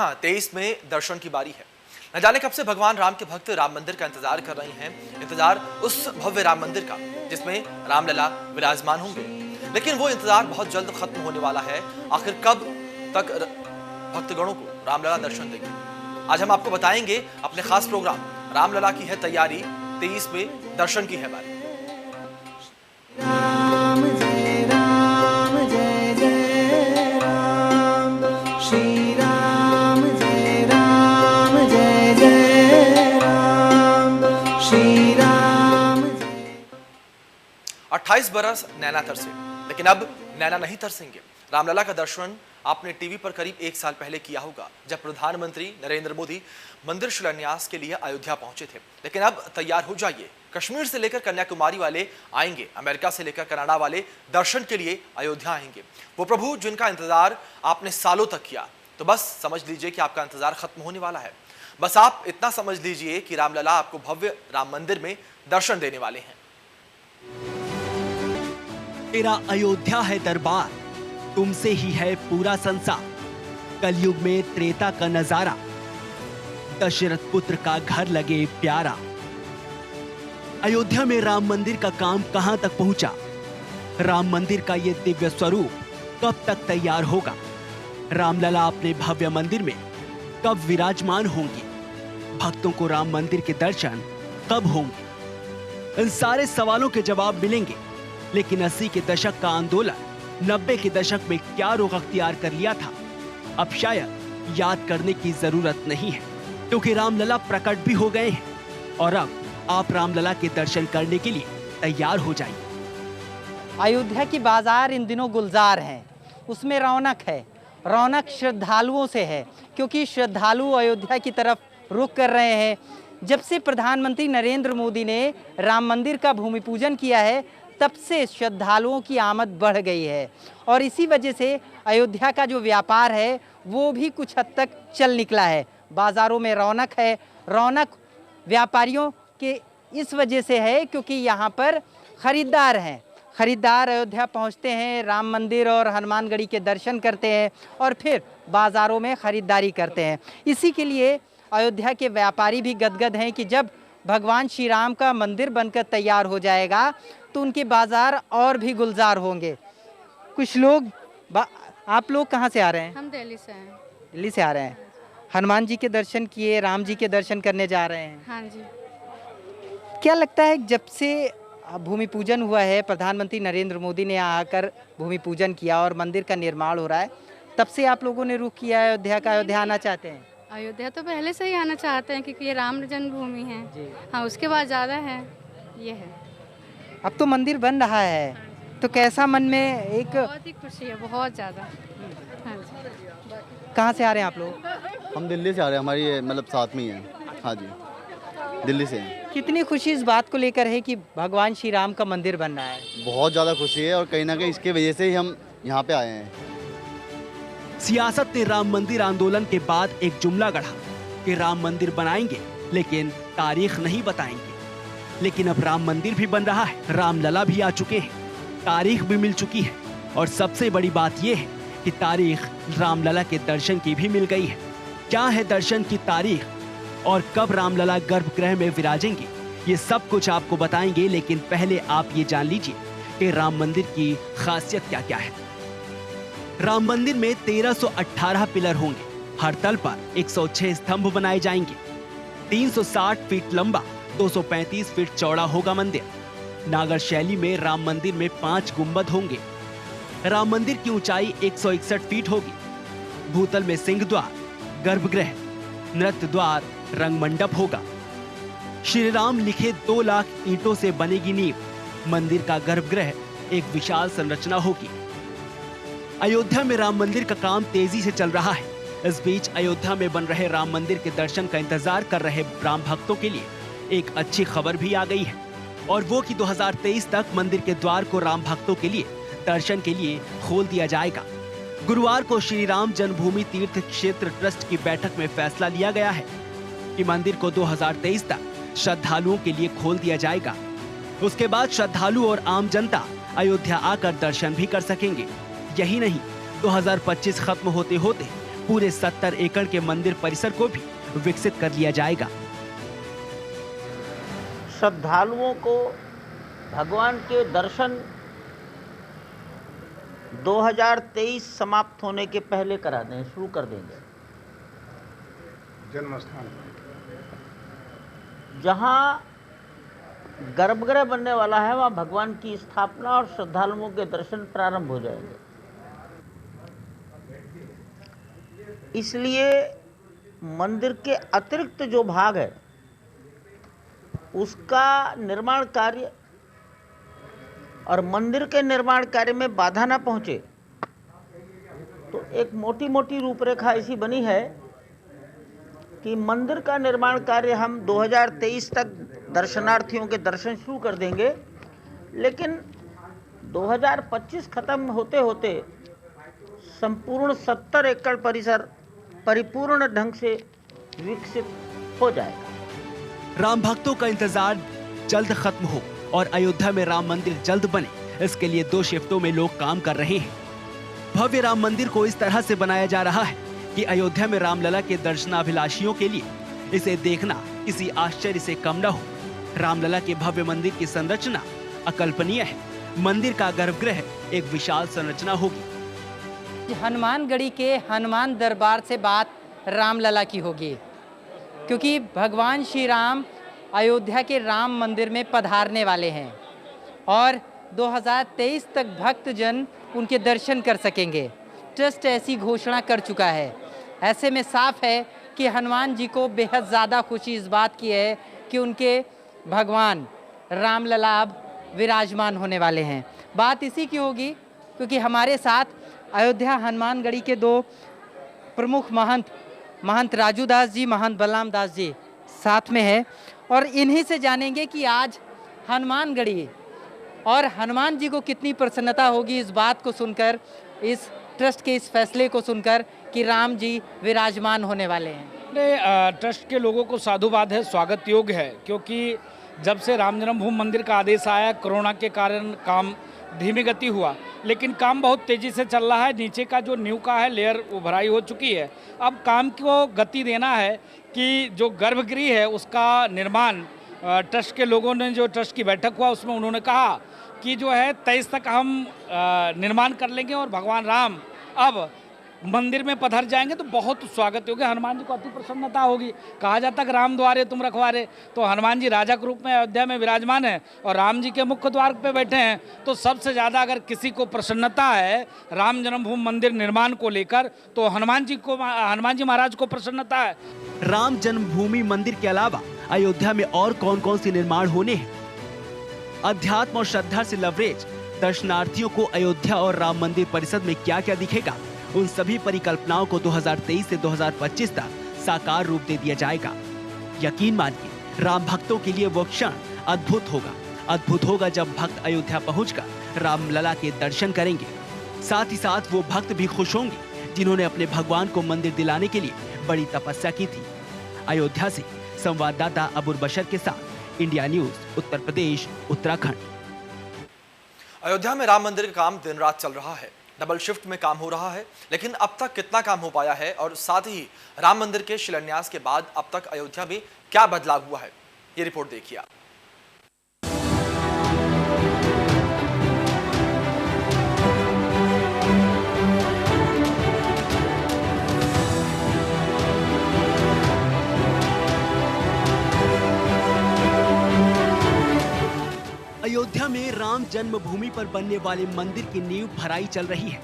जहां 23 में दर्शन की बारी है। न जाने कब से भगवान राम के भक्त राम मंदिर का इंतजार कर रहे हैं। इंतजार उस भव्य राम मंदिर का जिसमें रामलला विराजमान होंगे, लेकिन वो इंतजार बहुत जल्द खत्म होने वाला है। आखिर कब तक भक्तगणों को रामलला दर्शन देंगे, आज हम आपको बताएंगे अपने खास प्रोग्राम रामलला की है तैयारी, 23 में दर्शन की है बारी। राम जय जय राम, श्री राम जय राम, श्री राम। 28 बरस नैना तरसे, लेकिन अब नैना नहीं तरसेंगे। रामलला का दर्शन आपने टीवी पर करीब 1 साल पहले किया होगा, जब प्रधानमंत्री नरेंद्र मोदी मंदिर शिलान्यास के लिए अयोध्या पहुंचे थे। लेकिन अब तैयार हो जाइए, कश्मीर से लेकर कन्याकुमारी वाले आएंगे, अमेरिका से लेकर कनाडा वाले दर्शन के लिए अयोध्या आएंगे। वो प्रभु जिनका इंतजार आपने सालों तक किया, तो बस समझ लीजिए कि आपका इंतजार खत्म होने वाला है। बस आप इतना समझ लीजिए कि रामलला आपको भव्य राम मंदिर में दर्शन देने वाले हैं। तेरा अयोध्या है दरबार, तुमसे ही है पूरा संसार। कलयुग में त्रेता का नजारा, दशरथ पुत्र का घर लगे प्यारा। अयोध्या में राम मंदिर का काम कहां तक पहुंचा? राम मंदिर का ये दिव्य स्वरूप कब तक तैयार होगा? रामलला अपने भव्य मंदिर में कब विराजमान होंगे? भक्तों को राम मंदिर के दर्शन कब होंगे? इन सारे सवालों के जवाब मिलेंगे। लेकिन 80 के दशक का आंदोलन 90 के दशक में क्या रुख अख्तियार कर लिया था, अब शायद याद करने की जरूरत नहीं है, क्योंकि रामलला प्रकट भी हो गए हैं। और अब आप रामलला के दर्शन करने के लिए तैयार हो जाइए। अयोध्या की बाजार इन दिनों गुलजार हैं, उसमें रौनक है। रौनक श्रद्धालुओं से है, क्योंकि श्रद्धालु अयोध्या की तरफ रुख कर रहे हैं। जब से प्रधानमंत्री नरेंद्र मोदी ने राम मंदिर का भूमि पूजन किया है, तब से श्रद्धालुओं की आमद बढ़ गई है। और इसी वजह से अयोध्या का जो व्यापार है वो भी कुछ हद तक चल निकला है। बाज़ारों में रौनक है। रौनक व्यापारियों के इस वजह से है क्योंकि यहाँ पर ख़रीदार हैं। ख़रीदार अयोध्या पहुँचते हैं, राम मंदिर और हनुमानगढ़ी के दर्शन करते हैं और फिर बाज़ारों में ख़रीदारी करते हैं। इसी के लिए अयोध्या के व्यापारी भी गदगद हैं कि जब भगवान श्री राम का मंदिर बनकर तैयार हो जाएगा तो उनके बाज़ार और भी गुलजार होंगे। कुछ लोग आप लोग कहाँ से आ रहे हैं? हम दिल्ली से हैं। दिल्ली से आ रहे हैं। हनुमान जी के दर्शन किए, राम जी के दर्शन करने जा रहे हैं। हाँ जी। क्या लगता है जब से भूमि पूजन हुआ है, प्रधानमंत्री नरेंद्र मोदी ने आकर भूमि पूजन किया और मंदिर का निर्माण हो रहा है, तब से आप लोगों ने रुख किया है अयोध्या का? अयोध्या आना चाहते हैं? अयोध्या तो पहले से ही आना चाहते हैं क्योंकि ये राम जन्मभूमि है। हाँ, उसके बाद ज़्यादा है, ये है। अब तो मंदिर बन रहा है, तो कैसा मन में एक बहुत ही खुशी है, बहुत ज़्यादा। हाँ जी। कहाँ से आ रहे हैं आप लोग? हम दिल्ली से आ रहे हैं, हमारी मतलब साथ में ही है। हाँ जी, दिल्ली से हैं। कितनी खुशी इस बात को लेकर है कि भगवान श्री राम का मंदिर बन रहा है? बहुत ज़्यादा खुशी है और कहीं ना कहीं इसके वजह से ही हम यहाँ पे आए हैं। सियासत ने राम मंदिर आंदोलन के बाद एक जुमला गढ़ा कि राम मंदिर बनाएंगे लेकिन तारीख नहीं बताएंगे। लेकिन अब राम मंदिर भी बन रहा है, रामलला भी आ चुके हैं, तारीख भी मिल चुकी है और सबसे बड़ी बात यह है कि तारीख रामलला के दर्शन की भी मिल गई है। क्या है दर्शन की तारीख और कब रामलला गर्भगृह में विराजेंगे, ये सब कुछ आपको बताएंगे। लेकिन पहले आप ये जान लीजिए कि राम मंदिर की खासियत क्या क्या है। राम मंदिर में 1318 पिलर होंगे। हर तल पर 106 स्तंभ बनाए जाएंगे। 360 फीट लंबा, 235 फीट चौड़ा होगा मंदिर। नागर शैली में राम मंदिर में 5 गुंबद होंगे। राम मंदिर की ऊंचाई 161 फीट होगी। भूतल में सिंह द्वार, गर्भगृह, नृत्य द्वार, रंग मंडप होगा। श्री राम लिखे 2 लाख ईंटों से बनेगी नींव। मंदिर का गर्भगृह एक विशाल संरचना होगी। अयोध्या में राम मंदिर का काम तेजी से चल रहा है। इस बीच अयोध्या में बन रहे राम मंदिर के दर्शन का इंतजार कर रहे राम भक्तों के लिए एक अच्छी खबर भी आ गई है, और वो कि 2023 तक मंदिर के द्वार को राम भक्तों के लिए दर्शन के लिए खोल दिया जाएगा। गुरुवार को श्री राम जन्मभूमि तीर्थ क्षेत्र ट्रस्ट की बैठक में फैसला लिया गया है कि मंदिर को 2023 तक श्रद्धालुओं के लिए खोल दिया जाएगा। उसके बाद श्रद्धालु और आम जनता अयोध्या आकर दर्शन भी कर सकेंगे। यही नहीं, 2025 खत्म होते होते पूरे 70 एकड़ के मंदिर परिसर को भी विकसित कर लिया जाएगा। श्रद्धालुओं को भगवान के दर्शन 2023 समाप्त होने के पहले करा दें, शुरू कर देंगे। जन्म स्थान जहाँ गर्भगृह बनने वाला है वहाँ भगवान की स्थापना और श्रद्धालुओं के दर्शन प्रारंभ हो जाएंगे। इसलिए मंदिर के अतिरिक्त जो भाग है उसका निर्माण कार्य और मंदिर के निर्माण कार्य में बाधा ना पहुंचे, तो एक मोटी मोटी रूपरेखा ऐसी बनी है कि मंदिर का निर्माण कार्य हम 2023 तक दर्शनार्थियों के दर्शन शुरू कर देंगे, लेकिन 2025 खत्म होते होते संपूर्ण 70 एकड़ परिसर परिपूर्ण ढंग से विकसित हो जाएगा। राम भक्तों का इंतजार जल्द खत्म हो और अयोध्या में राम मंदिर जल्द बने, इसके लिए 2 शिफ्टों में लोग काम कर रहे हैं। भव्य राम मंदिर को इस तरह से बनाया जा रहा है कि अयोध्या में रामलला के दर्शनाभिलाषियों के लिए इसे देखना किसी आश्चर्य से कम न हो। रामलला के भव्य मंदिर की संरचना अकल्पनीय है। मंदिर का गर्भगृह एक विशाल संरचना होगी। हनुमानगढ़ी के हनुमान दरबार से बात रामलला की होगी, क्योंकि भगवान श्री राम अयोध्या के राम मंदिर में पधारने वाले हैं और 2023 तक भक्तजन उनके दर्शन कर सकेंगे। ट्रस्ट ऐसी घोषणा कर चुका है। ऐसे में साफ है कि हनुमान जी को बेहद ज़्यादा खुशी इस बात की है कि उनके भगवान रामलला अब विराजमान होने वाले हैं। बात इसी की होगी क्योंकि हमारे साथ अयोध्या हनुमानगढ़ी के 2 प्रमुख महंत राजू दास जी, महंत बलराम दास जी साथ में है और इन्हीं से जानेंगे कि आज हनुमानगढ़ी और हनुमान जी को कितनी प्रसन्नता होगी इस बात को सुनकर, इस ट्रस्ट के इस फैसले को सुनकर कि राम जी विराजमान होने वाले हैं। ट्रस्ट के लोगों को साधुवाद है, स्वागत योग्य है, क्योंकि जब से राम जन्मभूमि मंदिर का आदेश आया, कोरोना के कारण काम धीमी गति हुआ, लेकिन काम बहुत तेज़ी से चल रहा है। नीचे का जो नींव का है लेयर वो भराई हो चुकी है। अब काम को गति देना है कि जो गर्भगृह है उसका निर्माण ट्रस्ट के लोगों ने, जो ट्रस्ट की बैठक हुआ उसमें उन्होंने कहा कि जो है 23 तक हम निर्माण कर लेंगे और भगवान राम अब मंदिर में पधर जाएंगे, तो बहुत स्वागत होगा। हनुमान जी को अति प्रसन्नता होगी। कहा जाता है राम द्वारे तुम रखवारे, तो हनुमान जी राजा के रूप में अयोध्या में विराजमान है और राम जी के मुख्य द्वार पे बैठे हैं, तो सबसे ज़्यादा अगर किसी को प्रसन्नता है राम जन्मभूमि मंदिर निर्माण को लेकर तो हनुमान जी महाराज को प्रसन्नता है। राम जन्मभूमि मंदिर के अलावा अयोध्या में और कौन कौन से निर्माण होने हैं? अध्यात्म और श्रद्धा से लवरेज दर्शनार्थियों को अयोध्या और राम मंदिर परिसर में क्या क्या दिखेगा, उन सभी परिकल्पनाओं को 2023 से 2025 तक साकार रूप दे दिया जाएगा। यकीन मानिए, राम भक्तों के लिए वो क्षण अद्भुत होगा। अद्भुत होगा जब भक्त अयोध्या पहुंचकर रामलला के दर्शन करेंगे। साथ ही साथ वो भक्त भी खुश होंगे जिन्होंने अपने भगवान को मंदिर दिलाने के लिए बड़ी तपस्या की थी। अयोध्या से संवाददाता अबुल बशर के साथ इंडिया न्यूज, उत्तर प्रदेश, उत्तराखंड। अयोध्या में राम मंदिर का काम दिन रात चल रहा है, डबल शिफ्ट में काम हो रहा है, लेकिन अब तक कितना काम हो पाया है और साथ ही राम मंदिर के शिलान्यास के बाद अब तक अयोध्या में क्या बदलाव हुआ है, ये रिपोर्ट देखिए आप। अयोध्या में राम जन्मभूमि पर बनने वाले मंदिर की नींव भराई चल रही है।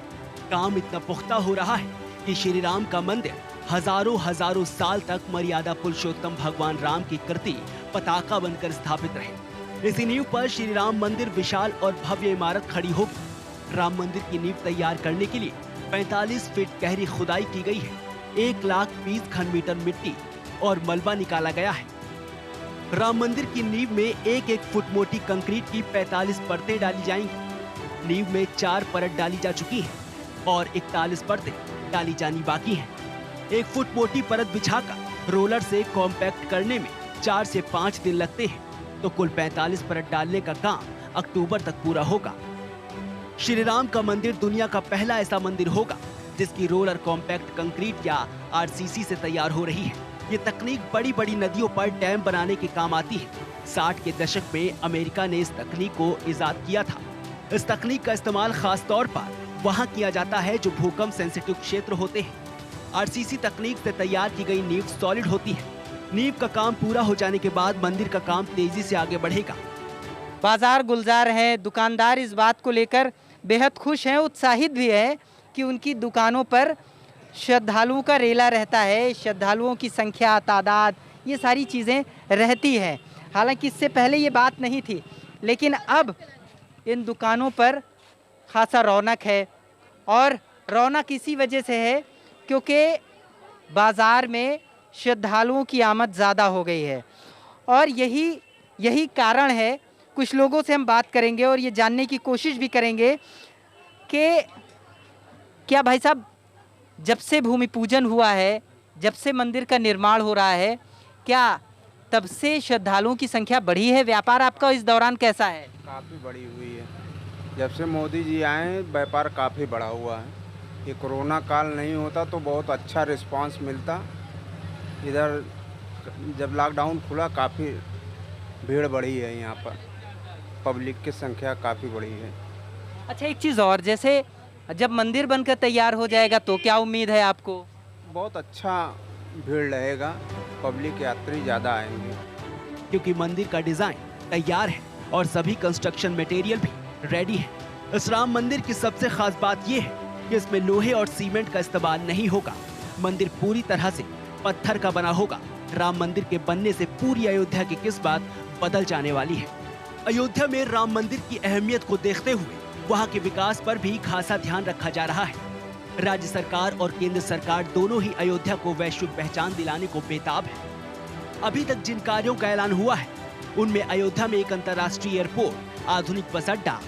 काम इतना पुख्ता हो रहा है कि श्री राम का मंदिर हजारों साल तक मर्यादा पुरुषोत्तम भगवान राम की कृति पताका बनकर स्थापित रहे। इसी नींव पर श्री राम मंदिर विशाल और भव्य इमारत खड़ी होगी। राम मंदिर की नींव तैयार करने के लिए 45 फीट गहरी खुदाई की गई है। 1,20,000 घन मीटर मिट्टी और मलबा निकाला गया है। राम मंदिर की नींव में 1-1 फुट मोटी कंक्रीट की 45 परतें डाली जाएंगी। नींव में 4 परत डाली जा चुकी हैं और 41 परतें डाली जानी बाकी हैं। 1 फुट मोटी परत बिछाकर रोलर से कॉम्पैक्ट करने में 4 से 5 दिन लगते हैं, तो कुल 45 परत डालने का काम अक्टूबर तक पूरा होगा। श्री राम का मंदिर दुनिया का पहला ऐसा मंदिर होगा जिसकी रोलर कॉम्पैक्ट कंक्रीट या आरसीसी से तैयार हो रही है। ये तकनीक बड़ी बड़ी नदियों पर डैम बनाने के काम आती है। 60 के दशक में अमेरिका ने इस तकनीक को इजाद किया था। इस तकनीक का इस्तेमाल खास तौर पर वहाँ किया जाता है जो भूकंप सेंसिटिव क्षेत्र होते हैं। आरसीसी तकनीक से तैयार की गई नींव सॉलिड होती है। नींव का काम पूरा हो जाने के बाद मंदिर का काम तेजी से आगे बढ़ेगा। बाजार गुलजार है, दुकानदार इस बात को लेकर बेहद खुश हैं, उत्साहित भी है कि उनकी दुकानों पर श्रद्धालुओं का रेला रहता है। श्रद्धालुओं की संख्या, तादाद, ये सारी चीज़ें रहती हैं। हालांकि इससे पहले ये बात नहीं थी, लेकिन अब इन दुकानों पर खासा रौनक है। और रौनक इसी वजह से है क्योंकि बाज़ार में श्रद्धालुओं की आमद ज़्यादा हो गई है और यही कारण है। कुछ लोगों से हम बात करेंगे और ये जानने की कोशिश भी करेंगे कि क्या भाई साहब, जब से भूमि पूजन हुआ है, जब से मंदिर का निर्माण हो रहा है, क्या तब से श्रद्धालुओं की संख्या बढ़ी है? व्यापार आपका इस दौरान कैसा है? काफ़ी बढ़ी हुई है। जब से मोदी जी आए व्यापार काफ़ी बढ़ा हुआ है। ये कोरोना काल नहीं होता तो बहुत अच्छा रिस्पांस मिलता। इधर जब लॉकडाउन खुला काफ़ी भीड़ बढ़ी है, यहाँ पर पब्लिक की संख्या काफ़ी बढ़ी है। अच्छा, एक चीज़ और, जैसे जब मंदिर बनकर तैयार हो जाएगा तो क्या उम्मीद है आपको? बहुत अच्छा भीड़ रहेगा, पब्लिक यात्री ज़्यादा आएंगे। क्योंकि मंदिर का डिजाइन तैयार है और सभी कंस्ट्रक्शन मटेरियल भी रेडी है। इस राम मंदिर की सबसे खास बात यह है कि इसमें लोहे और सीमेंट का इस्तेमाल नहीं होगा। मंदिर पूरी तरह से पत्थर का बना होगा। राम मंदिर के बनने से पूरी अयोध्या की किस्मत बदल जाने वाली है। अयोध्या में राम मंदिर की अहमियत को देखते हुए वहाँ के विकास पर भी खासा ध्यान रखा जा रहा है। राज्य सरकार और केंद्र सरकार दोनों ही अयोध्या को वैश्विक पहचान दिलाने को बेताब है। अभी तक जिन कार्यों का ऐलान हुआ है उनमें अयोध्या में एक अंतर्राष्ट्रीय एयरपोर्ट, आधुनिक बस अड्डा,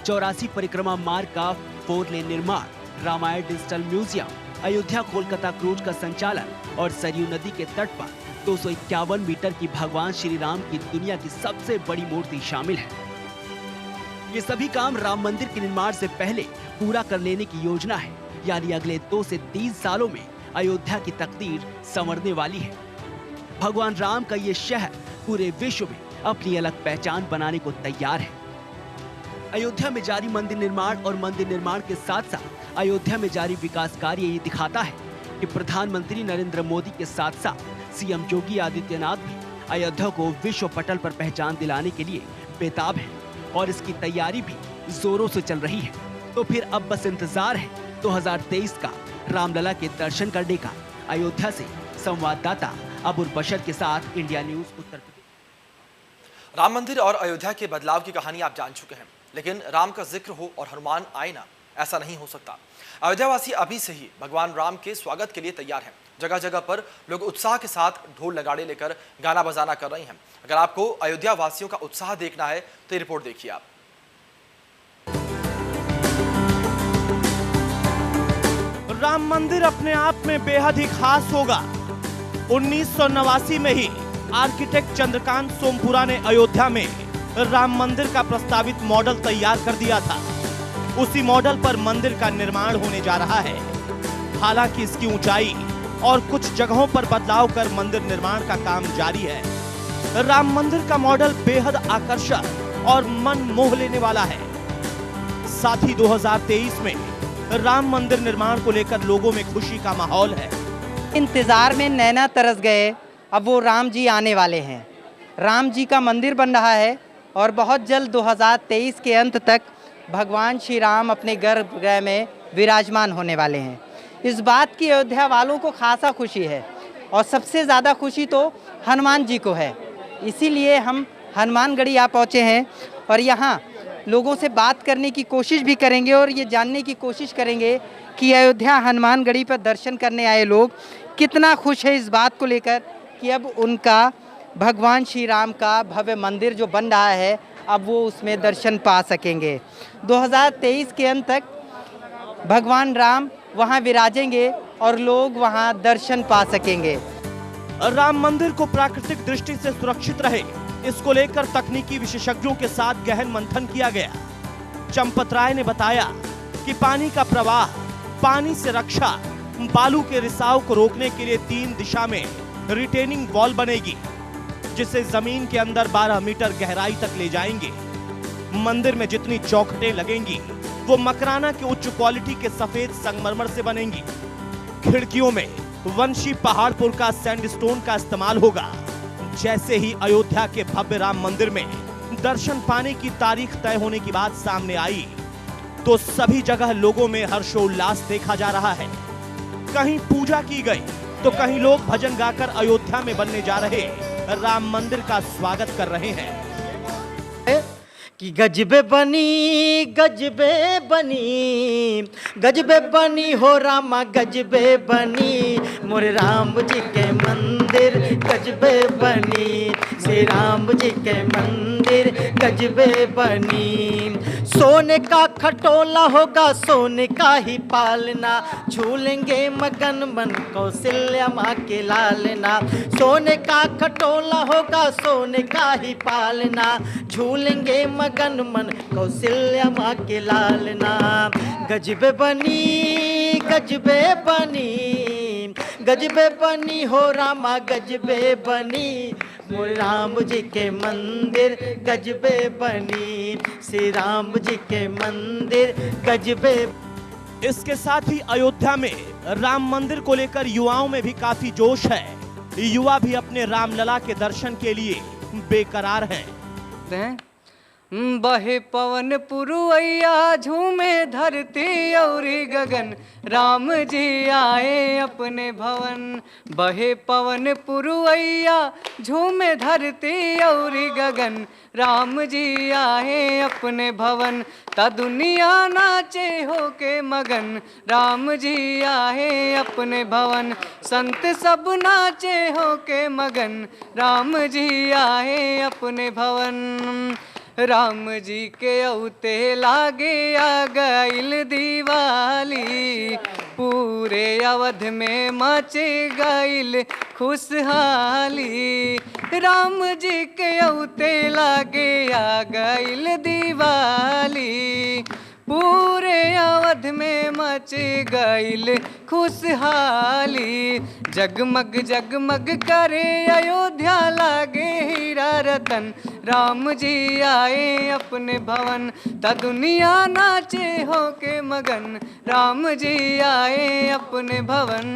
84 परिक्रमा मार्ग का 4 लेन निर्माण, Ramayan digital museum, Ayodhya Kolkata cruise का संचालन और सरयू नदी के तट पर 251 मीटर की भगवान श्री राम की दुनिया की सबसे बड़ी मूर्ति शामिल है। ये सभी काम राम मंदिर के निर्माण से पहले पूरा कर लेने की योजना है। यानी अगले 2 से 3 सालों में अयोध्या की तकदीर संवरने वाली है। भगवान राम का ये शहर पूरे विश्व में अपनी अलग पहचान बनाने को तैयार है। अयोध्या में जारी मंदिर निर्माण और मंदिर निर्माण के साथ साथ अयोध्या में जारी विकास कार्य ये दिखाता है कि प्रधानमंत्री नरेंद्र मोदी के साथ साथ सीएम योगी आदित्यनाथ भी अयोध्या को विश्व पटल पर पहचान दिलाने के लिए बेताब है और इसकी तैयारी भी जोरों से चल रही है। तो फिर अब बस इंतजार है 2023 का रामलला के दर्शन करने का। अयोध्या से संवाददाता अबुल बशर के साथ इंडिया न्यूज उत्तर प्रदेश। राम मंदिर और अयोध्या के बदलाव की कहानी आप जान चुके हैं, लेकिन राम का जिक्र हो और हनुमान आए ना, ऐसा नहीं हो सकता। अयोध्यावासी अभी से ही भगवान राम के स्वागत के लिए तैयार हैं। जगह जगह पर लोग उत्साह के साथ ढोल नगाड़े लेकर गाना बजाना कर रहे हैं। अगर आपको अयोध्या वासियों का उत्साह देखना है तो ये रिपोर्ट देखिए आप। राम मंदिर अपने आप में बेहद ही खास होगा। 1989 में ही आर्किटेक्ट चंद्रकांत सोमपुरा ने अयोध्या में राम मंदिर का प्रस्तावित मॉडल तैयार कर दिया था। उसी मॉडल पर मंदिर का निर्माण होने जा रहा है। हालांकि इसकी ऊंचाई और कुछ जगहों पर बदलाव कर मंदिर निर्माण का काम जारी है। राम मंदिर का मॉडल बेहद आकर्षक और मन मोह लेने वाला है। साथ ही 2023 में राम मंदिर निर्माण को लेकर लोगों में खुशी का माहौल है। इंतजार में नैना तरस गए, अब वो राम जी आने वाले हैं। राम जी का मंदिर बन रहा है और बहुत जल्द 2023 के अंत तक भगवान श्री राम अपने गर्भगृह में विराजमान होने वाले हैं। इस बात की अयोध्या वालों को खासा खुशी है और सबसे ज़्यादा खुशी तो हनुमान जी को है। इसीलिए हम हनुमानगढ़ी आ पहुँचे हैं और यहाँ लोगों से बात करने की कोशिश भी करेंगे और ये जानने की कोशिश करेंगे कि अयोध्या हनुमानगढ़ी पर दर्शन करने आए लोग कितना खुश है इस बात को लेकर कि अब उनका भगवान श्री राम का भव्य मंदिर जो बन रहा है अब वो उसमें दर्शन पा सकेंगे। 2023 के अंत तक भगवान राम वहाँ विराजेंगे और लोग वहाँ दर्शन पा सकेंगे। राम मंदिर को प्राकृतिक दृष्टि से सुरक्षित रहे, इसको लेकर तकनीकी विशेषज्ञों के साथ गहन मंथन किया गया। चंपत राय ने बताया कि पानी का प्रवाह पानी से रक्षा, बालू के रिसाव को रोकने के लिए 3 दिशा में रिटेनिंग वॉल बनेगी, जिसे जमीन के अंदर 12 मीटर गहराई तक ले जाएंगे। मंदिर में जितनी चौखटें लगेंगी वो मकराना के उच्च क्वालिटी के सफेद संगमरमर से बनेंगी। खिड़कियों में वंशी पहाड़पुर का सैंडस्टोन का इस्तेमाल होगा। जैसे ही अयोध्या के भव्य राम मंदिर में दर्शन पाने की तारीख तय होने की बात सामने आई तो सभी जगह लोगों में हर्षोल्लास देखा जा रहा है। कहीं पूजा की गई तो कहीं लोग भजन गाकर अयोध्या में बनने जा रहे राम मंदिर का स्वागत कर रहे हैं। कि गजबे बनी गजबे बनी हो रामा, गजबे बनी मोरे राम जी के मंदिर, गजबे बनी श्री राम जी के मंदिर, गजबे बनी। सोने का खटोला होगा, सोने का ही पालना, झूलेंगे मगन मन कौशल्या माँ के लालना। सोने का खटोला होगा, सोने का ही पालना, झूलेंगे मगन मन कौशल्या माँ के लालना। गजबे बनी गजबे बनी हो रामा, गजबे बनी मोरे राम जी के मंदिर, गजबे बनी श्री राम जी के मंदिर, गजबे। इसके साथ ही अयोध्या में राम मंदिर को लेकर युवाओं में भी काफी जोश है। युवा भी अपने रामलला के दर्शन के लिए बेकरार हैं। बहे पवन पुरुवैया, झूमे धरती और गगन, राम जी आए अपने भवन। बहे पवन पुरुवैया, झूमे धरती और गगन, राम जी आए अपने भवन। ता दुनिया नाचे हो के मगन, राम जी आए अपने भवन। संत सब नाचे हो के मगन, राम जी आए अपने भवन। राम जी के औते लागे आ गईल दिवाली, पूरे अवध में मचे गईल खुशहाली। राम जी के औते लागे आ गईल दिवाली, पूरे अवध में मच गईल खुशहाली। जगमग जगमग करे अयोध्या लागे हीरा रतन, राम जी आए अपने भवन। ता दुनिया नाचे हो के मगन, राम जी आए अपने भवन।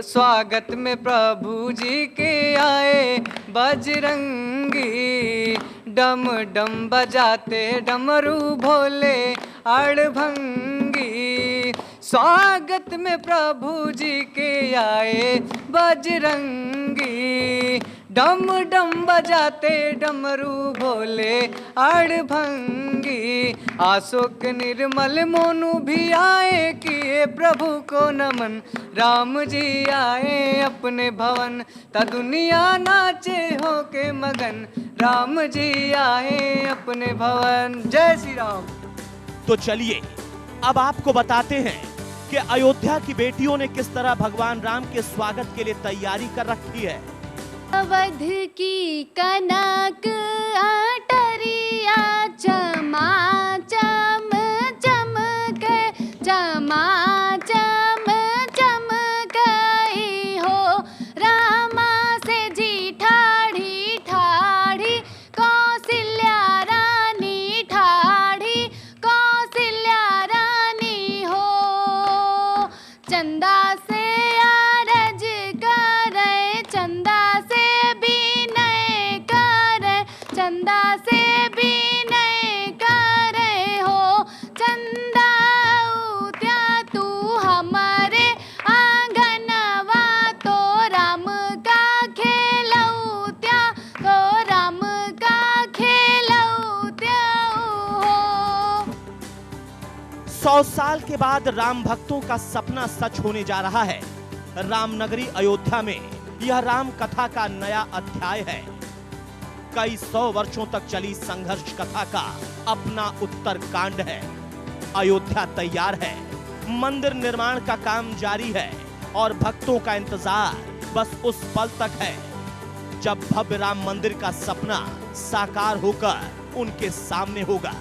स्वागत में प्रभु जी के आए बजरंगी, डम डम बजाते डमरू भोले अड़भंगी। स्वागत में प्रभु जी के आए बजरंगी, डम डम बजाते डमरू भोले अड़भंगी। अशोक निर्मल मोनू भी आए किए प्रभु को नमन, राम जी आए अपने भवन। ता दुनिया नाचे हो के मगन, राम जी आए अपने भवन। जय श्री राम। तो चलिए अब आपको बताते हैं कि अयोध्या की बेटियों ने किस तरह भगवान राम के स्वागत के लिए तैयारी कर रखी है। अवध की कनक अटरिया चमाचम चमके, चमाचम चमकई हो। रामा से जी ठाढ़ी ठाढ़ी, कौशल्या रानी ठाढ़ी, कौशल्या रानी हो। चंदा से आरज करे, चंदा से विनय करे, चंदा से विनय करे हो। चंदा उत्या तू हमारे आंगनवा, तो राम का खेलौत्या, तो राम का खेलौत्या हो। 100 साल के बाद राम भक्तों का सपना सच होने जा रहा है। रामनगरी अयोध्या में यह राम कथा का नया अध्याय है। कई 100 वर्षों तक चली संघर्ष कथा का अपना उत्तरकांड है। अयोध्या तैयार है, मंदिर निर्माण का काम जारी है और भक्तों का इंतजार बस उस पल तक है जब भव्य राम मंदिर का सपना साकार होकर उनके सामने होगा।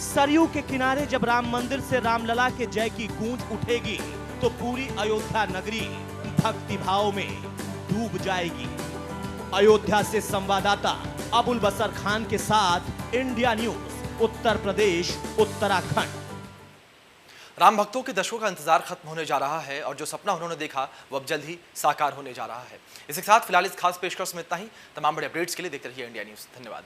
सरयू के किनारे जब राम मंदिर से रामलला के जय की गूंज उठेगी तो पूरी अयोध्या नगरी भक्ति भाव में डूब जाएगी। अयोध्या से संवाददाता अबुल बसर खान के साथ इंडिया न्यूज, उत्तर प्रदेश, उत्तराखंड। राम भक्तों के दशकों का इंतजार खत्म होने जा रहा है और जो सपना उन्होंने देखा वो अब जल्द ही साकार होने जा रहा है। इसके साथ फिलहाल इस खास पेशकश में इतना ही। तमाम बड़े अपडेट्स के लिए देखते रहिए इंडिया न्यूज। धन्यवाद।